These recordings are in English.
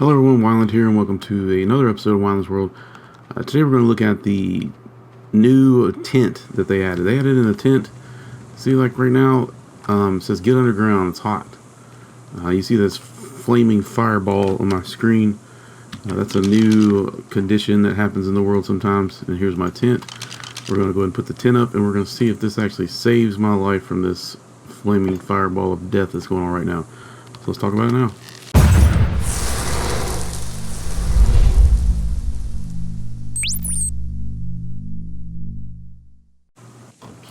Hello everyone, Wyland here, and welcome to another episode of Wyland's World. Today we're going to look at the new tent that they added. They added in a tent. See, like right now, it says get underground, it's hot. You see this flaming fireball on my screen. That's a new condition that happens in the world sometimes. And here's my tent. We're going to go ahead and put the tent up, and we're going to see if this actually saves my life from this flaming fireball of death that's going on right now. So let's talk about it now.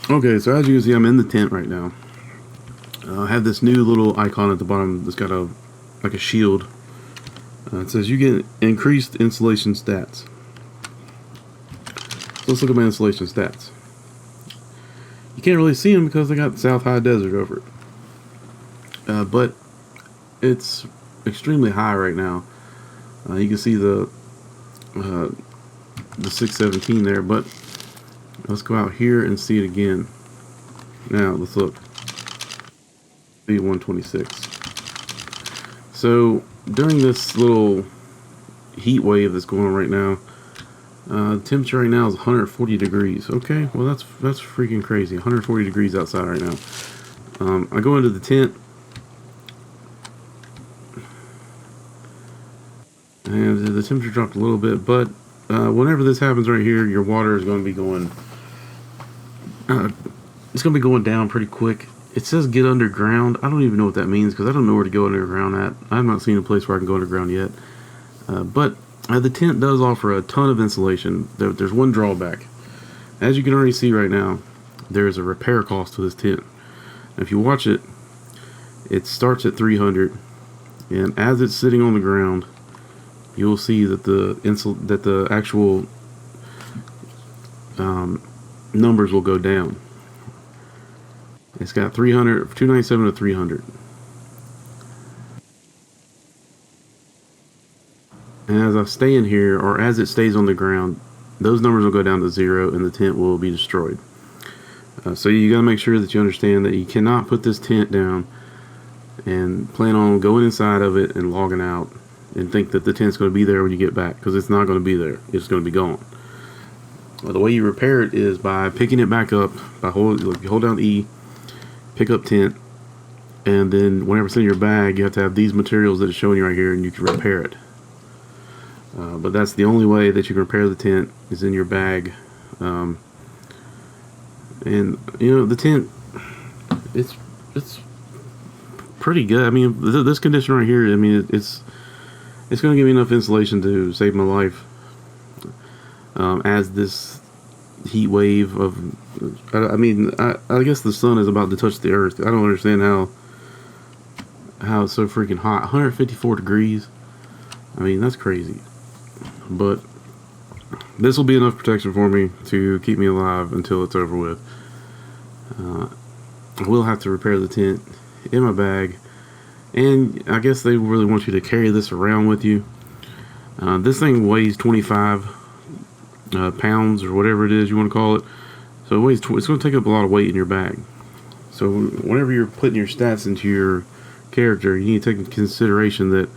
Okay, so as you can see, I'm in the tent right now. I have this new little icon at the bottom that's got like a shield. It says you get increased insulation stats. So let's look at my insulation stats. You can't really see them because they got South High Desert over it. But it's extremely high right now. You can see the 617 there, but let's go out here and see it again. Now let's look. Be 126. So during this little heat wave that's going on right now, the temperature right now is 140 degrees. Okay, well that's freaking crazy. 140 degrees outside right now. I go into the tent, and the temperature dropped a little bit, but whenever this happens right here, your water is going to be going. It's going to be going down pretty quick. It says get underground. I don't even know what that means because I don't know where to go underground at. I have not seen a place where I can go underground yet. But the tent does offer a ton of insulation. There's one drawback. As you can already see right now, there's a repair cost to this tent. If you watch it, it starts at 300, and as it's sitting on the ground, you'll see that the actual numbers will go down. It's got 297 to 300. And as I stay in here, or as it stays on the ground, those numbers will go down to 0 and the tent will be destroyed. So you got to make sure that you understand that you cannot put this tent down and plan on going inside of it and logging out and think that the tent's going to be there when you get back, because it's not going to be there. It's going to be gone. The way you repair it is by picking it back up. You hold down E, pick up tent, and then whenever it's in your bag, you have to have these materials that are showing you right here, and you can repair it. But that's the only way that you can repair the tent is in your bag. And you know, the tent, it's pretty good. I mean, this condition right here, I mean, it's going to give me enough insulation to save my life. As this heat wave of, I guess the sun is about to touch the earth. I don't understand how it's so freaking hot. 154 degrees. I mean, that's crazy. But this will be enough protection for me to keep me alive until it's over with. I will have to repair the tent in my bag, and I guess they really want you to carry this around with you. This thing weighs 25 pounds or whatever it is you want to call it. So it weighs it's going to take up a lot of weight in your bag. So whenever you're putting your stats into your character, you need to take into consideration that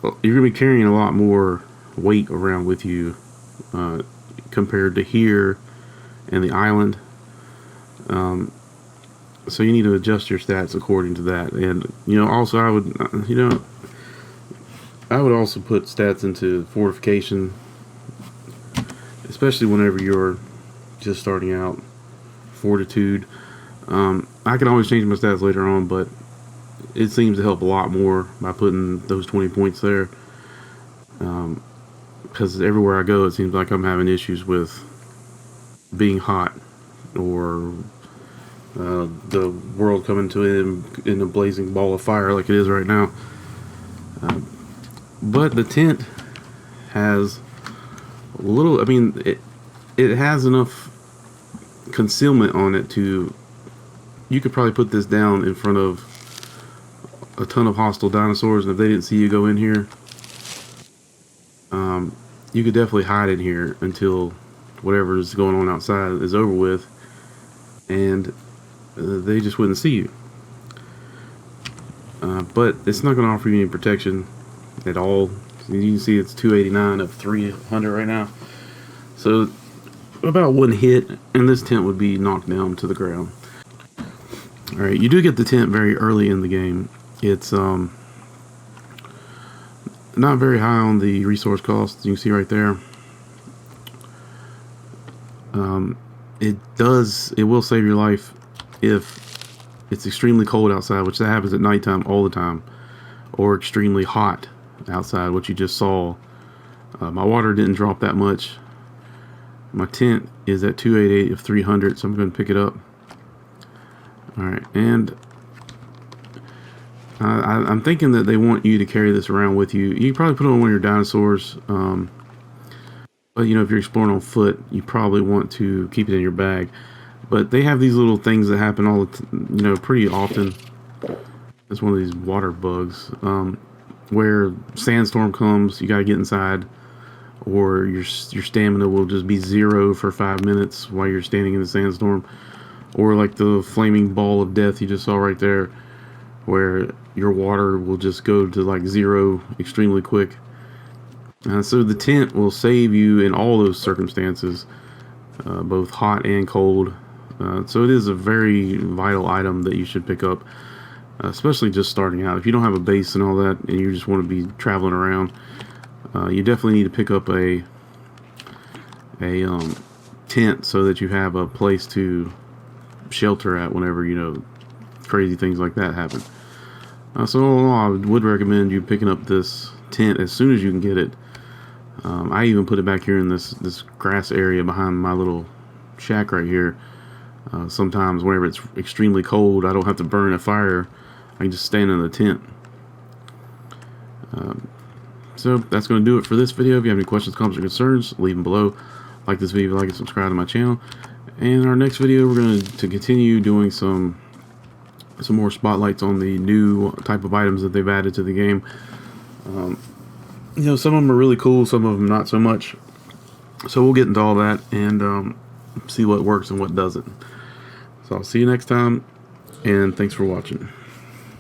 you're going to be carrying a lot more weight around with you compared to here and the island. So you need to adjust your stats according to that. And also I would also put stats into fortification, especially whenever you're just starting out. Fortitude. I can always change my stats later on, but it seems to help a lot more by putting those 20 points there. Because everywhere I go, it seems like I'm having issues with being hot, or the world coming to in a blazing ball of fire like it is right now. But the tent has a little, it has enough concealment on it to, you could probably put this down in front of a ton of hostile dinosaurs, and if they didn't see you go in here, you could definitely hide in here until whatever is going on outside is over with, and they just wouldn't see you. But it's not going to offer you any protection. at all. You can see it's 289 of 300 right now. So about one hit and this tent would be knocked down to the ground. Alright, you do get the tent very early in the game. It's not very high on the resource cost. You can see right there. It will save your life if it's extremely cold outside, which that happens at nighttime all the time, or extremely hot outside, what you just saw. My water didn't drop that much. My tent is at 288 of 300, so I'm going to pick it up. Alright, and I'm thinking that they want you to carry this around with you. You can probably put it on one of your dinosaurs, but you know, if you're exploring on foot, you probably want to keep it in your bag. But they have these little things that happen all the pretty often. It's one of these water bugs, where sandstorm comes, you gotta get inside, or your stamina will just be 0 for 5 minutes while you're standing in the sandstorm, or like the flaming ball of death you just saw right there, where your water will just go to like 0 extremely quick. So the tent will save you in all those circumstances, both hot and cold. So it is a very vital item that you should pick up, especially just starting out. If you don't have a base and all that, and you just want to be traveling around, you definitely need to pick up a tent so that you have a place to shelter at whenever crazy things like that happen. So all in all, I would recommend you picking up this tent as soon as you can get it. I even put it back here in this grass area behind my little shack right here. Sometimes whenever it's extremely cold, I don't have to burn a fire. I can just stand in the tent. So that's going to do it for this video. If you have any questions, comments, or concerns, leave them below. Like this video, like and subscribe to my channel. And in our next video, we're going to continue doing some more spotlights on the new type of items that they've added to the game. Some of them are really cool, some of them not so much. So we'll get into all that and see what works and what doesn't. So I'll see you next time, and thanks for watching.